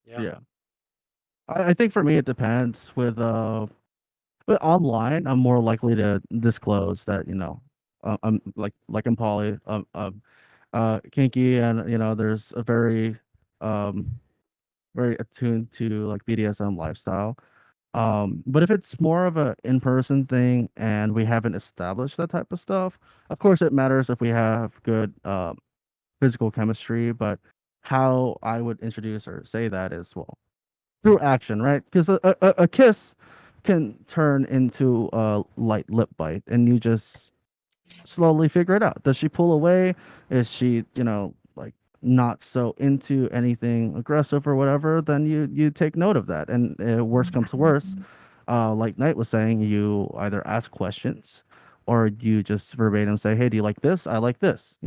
Yeah. I think for me it depends but online I'm more likely to disclose that, I'm I'm poly, kinky, and there's a very attuned to like BDSM lifestyle. But if it's more of a in-person thing and we haven't established that type of stuff, of course it matters if we have good physical chemistry. But how I would introduce or say that is, well, through action, right? Because a kiss can turn into a light lip bite, and you just slowly figure it out. Does she pull away? Is she, like not so into anything aggressive or whatever? Then you take note of that. And worst comes to worst, like Knight was saying, you either ask questions or you just verbatim say, "Hey, do you like this? I like this."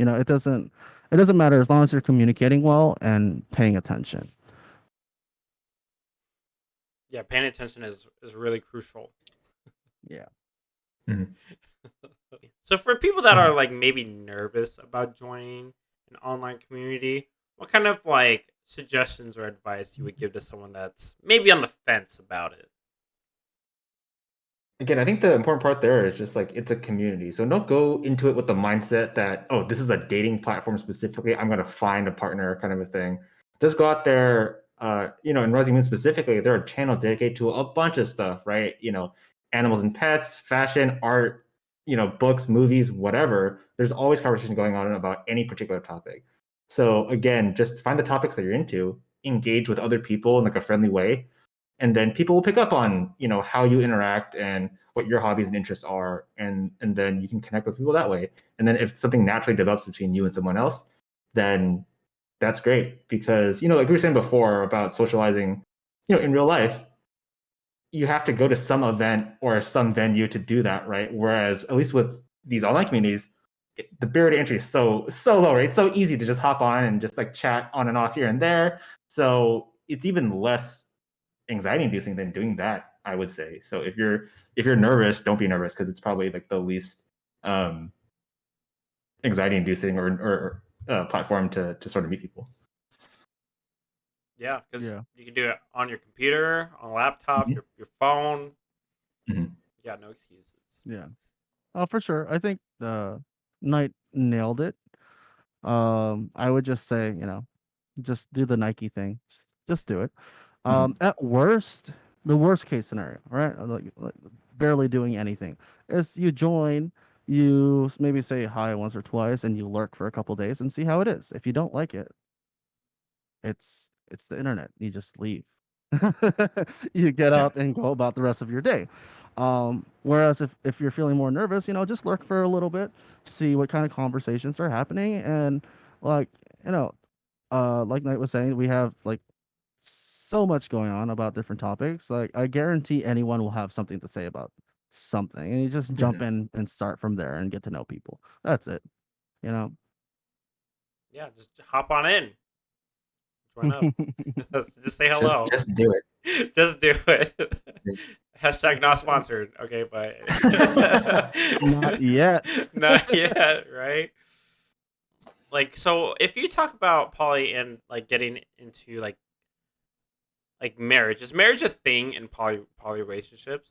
It doesn't matter as long as you're communicating well and paying attention.
Yeah, paying attention is really crucial.
Yeah.
Mhm.
So for people that are like maybe nervous about joining an online community, what kind of like suggestions or advice you would give to someone that's maybe on the fence about it?
Again, I think the important part there is just like it's a community. So don't go into it with the mindset that, oh, this is a dating platform specifically. I'm going to find a partner kind of a thing. Just go out there. In Rising Moon specifically, there are channels dedicated to a bunch of stuff, right? Animals and pets, fashion, art, books, movies, whatever. There's always conversation going on about any particular topic. So again, just find the topics that you're into, engage with other people in like a friendly way, and then people will pick up on how you interact and what your hobbies and interests are, and then you can connect with people that way. And then if something naturally develops between you and someone else, then that's great, because like we were saying before about socializing, in real life, you have to go to some event or some venue to do that, right? Whereas at least with these online communities, the barrier to entry is so low, right? It's so easy to just hop on and just like chat on and off here and there. So it's even less anxiety inducing than doing that, I would say. So if you're nervous, don't be nervous, because it's probably like the least anxiety inducing or platform to sort of meet people.
Yeah, because
Yeah.
you can do it on your computer, on a laptop,
Mhm.
your phone.
Mhm.
Yeah, no excuses.
Yeah. For sure. I think Knight nailed it. I would just say, just do the Nike thing. Just do it.
Mhm.
At worst, the worst case scenario, right? Like barely doing anything is you join, you maybe say hi once or twice, and you lurk for a couple days and see how it is. If you don't like it, it's the internet. You just leave. You get
Yeah.
up and go about the rest of your day. Whereas if you're feeling more nervous, just lurk for a little bit, see what kind of conversations are happening, and like like Knight was saying, we have like so much going on about different topics. Like I guarantee anyone will have something to say about something, and you just jump
Mhm.
in and start from there and get to know people. That's it. You know.
Yeah, just hop on in. Join up. Just say hello.
Just do it.
Just do it. Hashtag not sponsored. Okay, but
Not yet.
not yet, right? Like, so if you talk about poly and like getting into like marriage, is marriage a thing in poly relationships?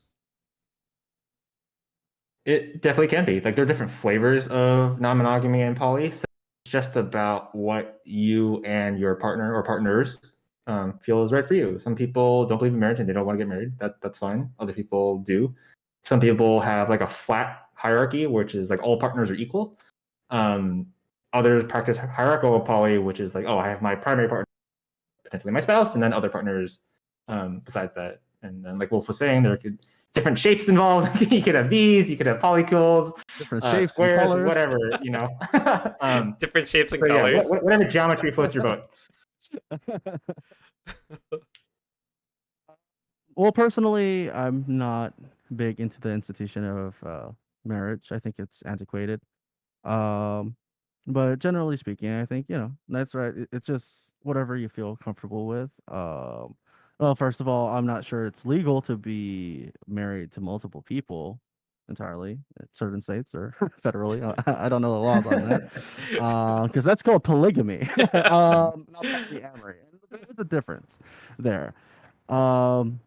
It definitely can be. Like there are different flavors of non-monogamy and poly. So it's just about what you and your partner or partners feel is right for you. Some people don't believe in marriage and they don't want to get married. That's fine. Other people do. Some people have like a flat hierarchy, which is like all partners are equal. Um, Others practice hierarchical poly, which is like, oh, I have my primary partner, potentially my spouse, and then other partners besides that. And then, like Wolf was saying, there could different shapes involved. You could have these, you could have polycules,
Different shapes and
squares,
colors.
whatever,
Different shapes and
so yeah,
colors.
whatever geometry floats your boat.
Well, personally, I'm not big into the institution of marriage. I think it's antiquated. Um, but generally speaking, I think that's right. It's just whatever you feel comfortable with. Well, first of all, I'm not sure it's legal to be married to multiple people entirely at certain states or federally. I don't know the laws on that, because that's called polygamy, not polyamory. And there's a difference there. Um,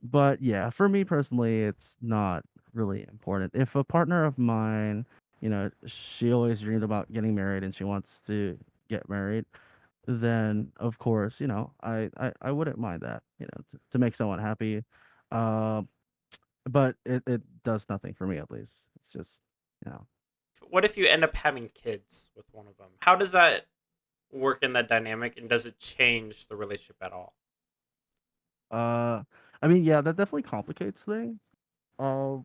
but yeah, for me personally, it's not really important. If a partner of mine, she always dreamed about getting married and she wants to get married, then of course, I wouldn't mind that, to make someone happy. Uh, but it does nothing for me, at least. It's just, you know.
What if you end up having kids with one of them? How does that work in that dynamic, and does it change the relationship at all?
Uh, I mean, yeah, that definitely complicates things. Uh,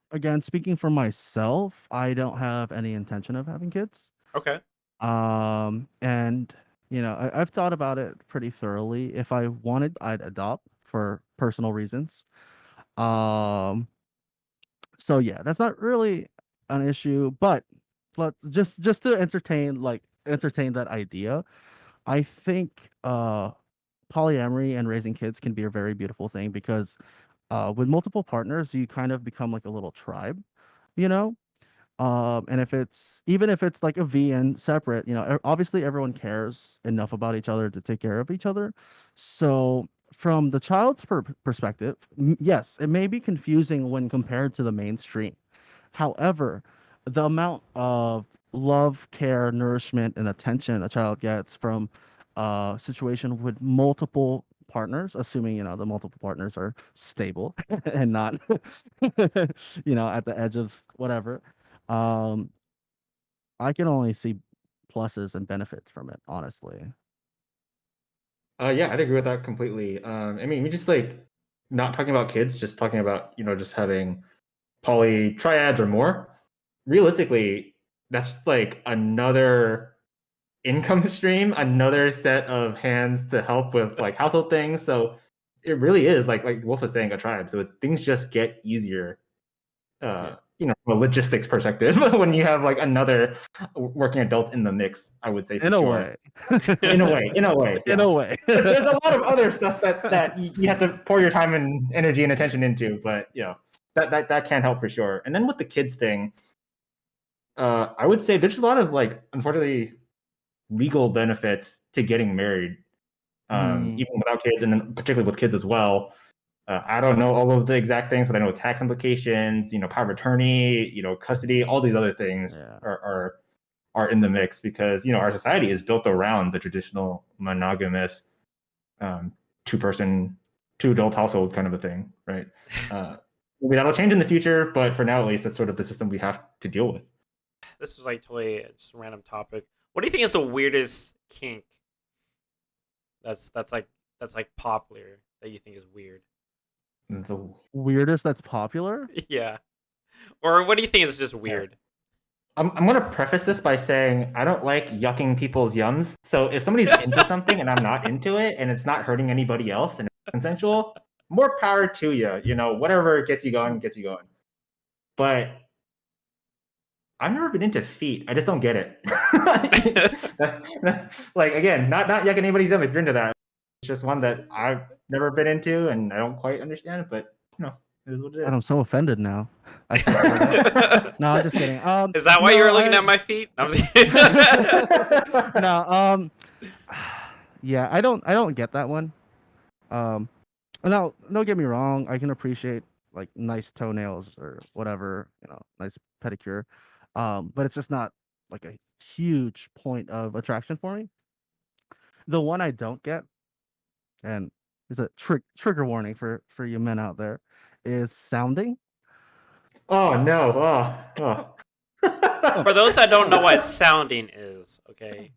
Again, speaking for myself, I don't have any intention of having kids.
Okay.
And I've thought about it pretty thoroughly. If I wanted, I'd adopt for personal reasons. Um, so yeah, that's not really an issue, but just to entertain that idea, I think polyamory and raising kids can be a very beautiful thing because with multiple partners, you kind of become like a little tribe, you know? And even if it's like a V and separate, obviously everyone cares enough about each other to take care of each other. So from the child's perspective, yes, it may be confusing when compared to the mainstream. However, the amount of love, care, nourishment, and attention a child gets from a situation with multiple partners, assuming the multiple partners are stable and not at the edge of whatever, um, I can only see pluses and benefits from it, honestly.
Yeah, I'd agree with that completely. I mean, we just like not talking about kids, just talking about just having poly triads or more. Realistically, that's like another income stream, another set of hands to help with like household things. So it really is like Wolf was saying, a tribe. So things just get easier
Yeah.
from a logistics perspective, when you have like another working adult in the mix, I would say for
In a
sure.
way.
In a way.
In
Yeah.
a way.
There's a lot of other stuff that you have to pour your time and energy and attention into, but that can help for sure. And then with the kids thing, I would say there's a lot of like, unfortunately, legal benefits to getting married, even without kids, and then particularly with kids as well. I don't know all of the exact things, but I know tax implications, power of attorney, custody, all these other things are in the mix because our society is built around the traditional monogamous two-person, two-adult household kind of a thing, right? Maybe that'll change in the future, but for now at least, that's sort of the system we have to deal with.
This is like totally just a random topic. What do you think is the weirdest kink that's like popular that you think is weird?
The
weirdest that's popular?
Yeah. Or what do you think is just weird?
I'm going to preface this by saying I don't like yucking people's yums. So if somebody's into something and I'm not into it and it's not hurting anybody else and it's consensual, more power to you. Whatever gets you going, gets you going. But I've never been into feet. I just don't get it. Like, again, not yucking anybody's yum if you're into that. It's just one that I've never been into and I don't quite understand, but it is what it is.
And I'm so offended now. No, I'm just kidding.
Is that why you were looking at my feet? No,
yeah, I don't get that one. Now, don't get me wrong. I can appreciate like nice toenails or whatever, nice pedicure. But it's just not like a huge point of attraction for me. The one I don't get, and it's a trigger warning for you men out there, is sounding.
Oh no! Oh.
For those that don't know what sounding is, okay,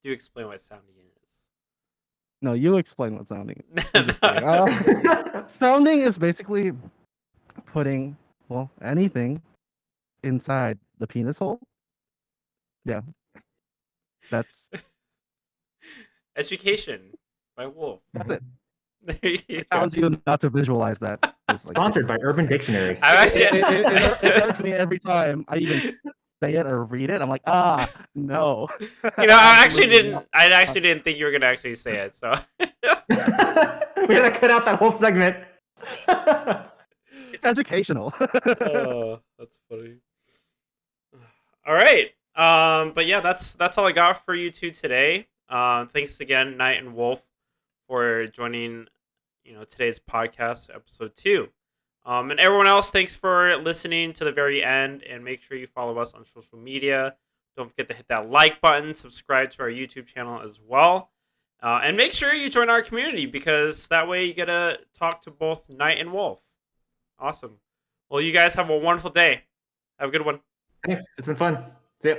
do explain what sounding is.
No, you explain what sounding is. Sounding is basically putting anything inside the penis hole. Yeah, that's
Education by Wolf.
That's it.
There you
It sounds you not to visualize that.
Sponsored by Urban Dictionary.
It hurts me every time I even say it or read it. I'm like, no.
I actually didn't think you were gonna actually say it. So
we had to cut out that whole segment.
It's educational.
Oh, that's funny. All right. But yeah, that's all I got for you two today. Thanks again, Knight and Wolf, for joining today's podcast, episode 2. And everyone else, thanks for listening to the very end, and make sure you follow us on social media. Don't forget to hit that like button, subscribe to our YouTube channel as well, and make sure you join our community, because that way you get to talk to both Knight and Wolf. Awesome. Well, you guys have a wonderful day. Have a good one.
Thanks. It's been fun. See ya.